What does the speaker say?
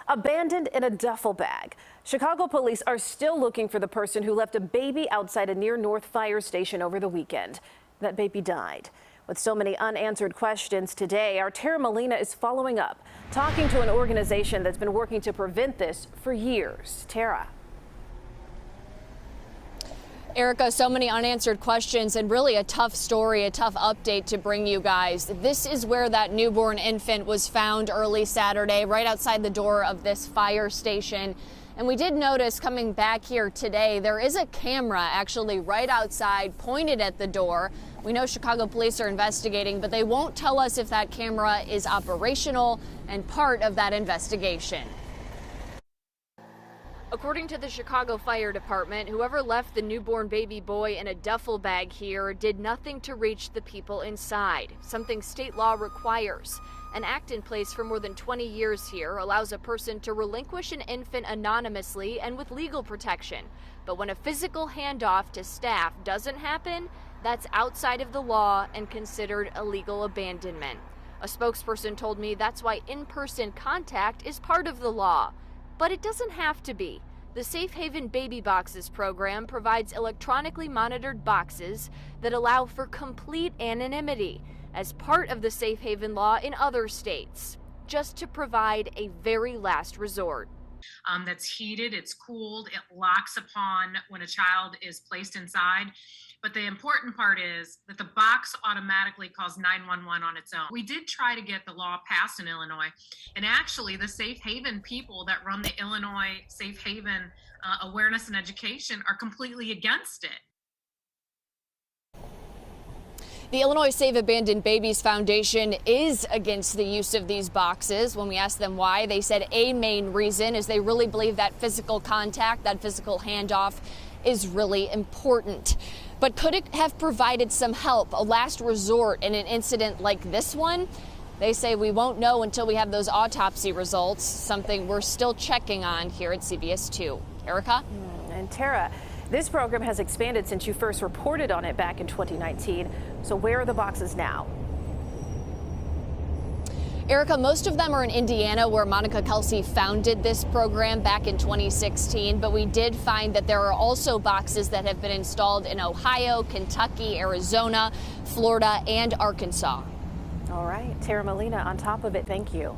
Abandoned in a duffel bag. Chicago police are still looking for the person who left a baby outside a near North fire station over the weekend. That baby died. With so many unanswered questions today, our Tara Molina is following up, talking to an organization that's been working to prevent this for years. Tara. Erica, so many unanswered questions and really a tough story, a tough update to bring you guys. This is where that newborn infant was found early Saturday, right outside the door of this fire station. And we did notice coming back here today, there is a camera actually right outside pointed at the door. We know Chicago police are investigating, but they won't tell us if that camera is operational and part of that investigation. According to the Chicago Fire Department, whoever left the newborn baby boy in a duffel bag here did nothing to reach the people inside, something state law requires. An act in place for more than 20 years here allows a person to relinquish an infant anonymously and with legal protection. But when a physical handoff to staff doesn't happen, that's outside of the law and considered illegal abandonment. A spokesperson told me that's why in-person contact is part of the law. But it doesn't have to be. The Safe Haven Baby Boxes program provides electronically monitored boxes that allow for complete anonymity as part of the Safe Haven law in other states, just to provide a very last resort. That's heated, it's cooled, it locks upon when a child is placed inside. But the important part is that the box automatically calls 911 on its own. We did try to get the law passed in Illinois, and actually the Safe Haven people that run the Illinois Safe Haven Awareness and Education are completely against it. The Illinois Save Abandoned Babies Foundation is against the use of these boxes. When we asked them why, they said a main reason is they really believe that physical contact, that physical handoff is really important. But could it have provided some help, a last resort in an incident like this one? They say we won't know until we have those autopsy results, something we're still checking on here at CBS 2. Erica? And Tara, this program has expanded since you first reported on it back in 2019. So where are the boxes now? Erica, most of them are in Indiana, where Monica Kelsey founded this program back in 2016. But we did find that there are also boxes that have been installed in Ohio, Kentucky, Arizona, Florida, and Arkansas. All right. Tara Molina on top of it. Thank you.